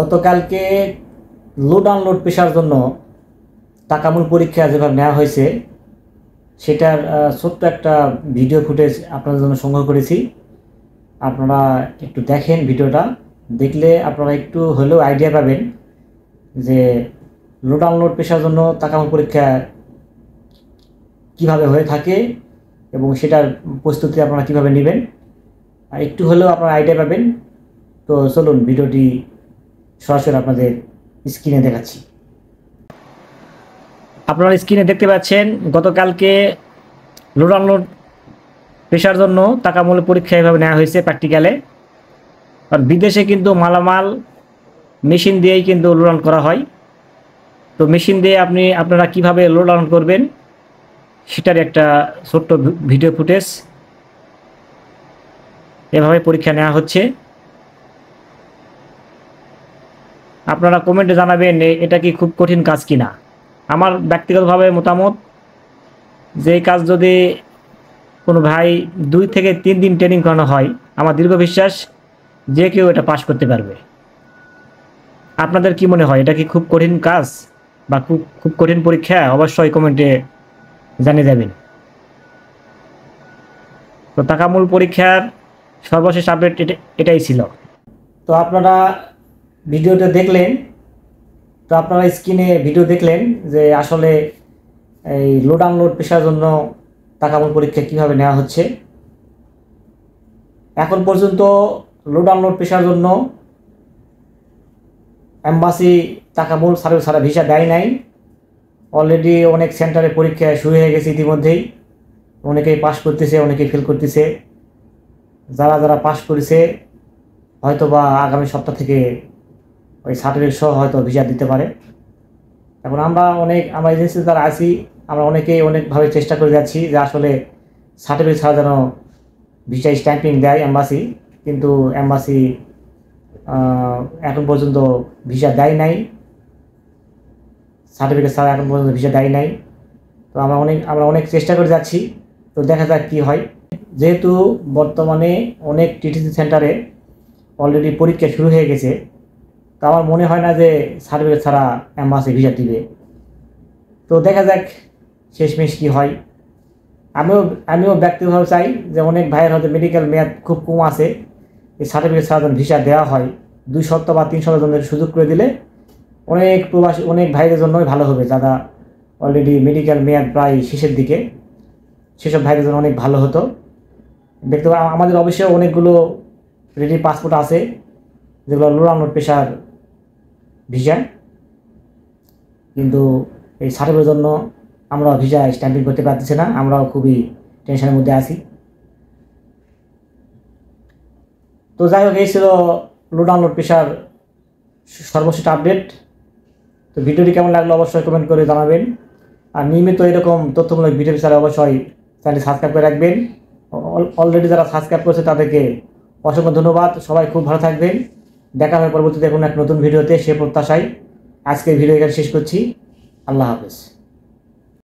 গতকালকে load unload পেশার জন্য টাকামূল পরীক্ষা যেভাবে নেওয়া হয়েছে সেটার ছোট্ট একটা ভিডিও ফুটেজ আপনাদের জন্য সংগ্রহ করেছি। আপনারা একটু দেখেন, ভিডিওটা দেখলে আপনারা একটু হলেও আইডিয়া পাবেন যে লোড আনলোড পেশার জন্য টাকামূল পরীক্ষা কিভাবে হয়ে থাকে এবং সেটার প্রস্তুতি আপনারা কিভাবে নেবেন, একটু হলেও আপনারা আইডিয়া পাবেন। তো চলুন ভিডিওটি সরাসরি আপনাদের স্ক্রিনে দেখাচ্ছি। আপনারা স্ক্রিনে দেখতে পাচ্ছেন গতকালকে লোড আনলোড পেশার জন্য টাকামূল পরীক্ষা এভাবে নেওয়া হয়েছে প্র্যাকটিক্যালে। আর বিদেশে কিন্তু মালামাল মেশিন দিয়েই কিন্তু লোড আনলোড করা হয়। তো মেশিন দিয়ে আপনারা কিভাবে লোড আনলোড করবেন সেটার একটা ছোট্ট ভিডিও ফুটেজ এভাবে পরীক্ষা নেওয়া হচ্ছে। আপনারা কমেন্টে জানাবেন এটা কি খুব কঠিন কাজ কিনা। আমার ব্যক্তিগতভাবে মতামত যে এই কাজ যদি কোনো ভাই 2 থেকে 3 দিন ট্রেনিং করানো হয়, আমার দীর্ঘ বিশ্বাস যে কেউ এটা পাশ করতে পারবে। আপনাদের কি মনে হয়, এটা কি খুব কঠিন কাজ বা খুব কঠিন পরীক্ষা? অবশ্যই কমেন্টে জানিয়ে যাবেন। তো টাকামূল পরীক্ষার সর্বশেষ আপডেট এটাই ছিল। তো আপনারা ভিডিওটা দেখলেন, তো আপনারা স্ক্রিনে ভিডিও দেখলেন যে আসলে এই লোড আনলোড পেশার জন্য টাকামূল পরীক্ষা কিভাবে নেওয়া হচ্ছে। এখন পর্যন্ত লোড আনলোড পেশার জন্য এম্বাসি টাকামূল সার্ভিস ছাড়া ভিসা দেয় নাই। অলরেডি অনেক সেন্টারে পরীক্ষা শুরু হয়ে গেছে ইতিমধ্যেই। অনেকেই পাস করতেছে, অনেকেই ফেল করতেছে। যারা পাস করেছে হয়তো বা আগামী সপ্তাহ থেকে ওই সার্টিফিকেট সহ হয়তো ভিসা দিতে পারে। এখন আমরা এজেন্সি যারা আছি, আমরা অনেকভাবে চেষ্টা করে যাচ্ছি যে আসলে সার্টিফিকেট ছাড়া যেন ভিসা স্ট্যাম্পিং দেয় এম্বাসি, কিন্তু এম্বাসি এখন পর্যন্ত ভিসা দেয় নাই। সার্টিফিকেট ছাড়া এখন পর্যন্ত ভিসা দেয় নাই। তো আমরা অনেক চেষ্টা করে যাচ্ছি। তো দেখা যাক কী হয়। যেহেতু বর্তমানে অনেক টিটিসি সেন্টারে অলরেডি পরীক্ষা শুরু হয়ে গেছে, তো আমার মনে হয় না যে সার্টিফিকেট ছাড়া এম্বাসি ভিসা দিবে। তো দেখা যাক শেষমেশ কী হয়। আমিও ব্যক্তিগতভাবে চাই যে অনেক ভাইয়ের হয়তো মেডিকেল মেয়াদ খুব কম আছে, এই সার্টিফিকেট ছাড়া যেন ভিসা দেওয়া হয়। 2 সপ্তাহ বা 3 সপ্তাহ জন্য সুযোগ করে দিলে অনেক ভাইদের জন্যই ভালো হবে, যারা অলরেডি মেডিকেল মেয়াদ প্রায় শেষের দিকে, সেসব ভাইদের জন্য অনেক ভালো হতো। দেখতে আমাদের অবশ্যই অনেকগুলো রেডি পাসপোর্ট আছে যেগুলো লোড আনলোড পেশার ভিসা, কিন্তু এই সার্টিফিকেটের জন্য আমরা ভিসা স্ট্যাম্পিং করতে পারতেছি না। আমরাও খুবই টেনশনের মধ্যে আছি। তো যাই হোক, এই ছিল লোড আনলোড পেশার সর্বশেষ আপডেট। তো ভিডিওটি কেমন লাগলো অবশ্যই কমেন্ট করে জানাবেন। আর নিয়মিত এরকম তথ্যমূলক ভিডিও ছাড়া অবশ্যই চ্যানেলটি সাবস্ক্রাইব করে রাখবেন। অলরেডি যারা সাবস্ক্রাইব করেছে তাদেরকে অসংখ্য ধন্যবাদ। সবাই খুব ভালো থাকবেন। দেখা হবে পরবর্তীতে কোনো এক নতুন ভিডিওতে, সে প্রত্যাশায় আজকের ভিডিও এখানে শেষ করছি। আল্লাহ হাফেজ।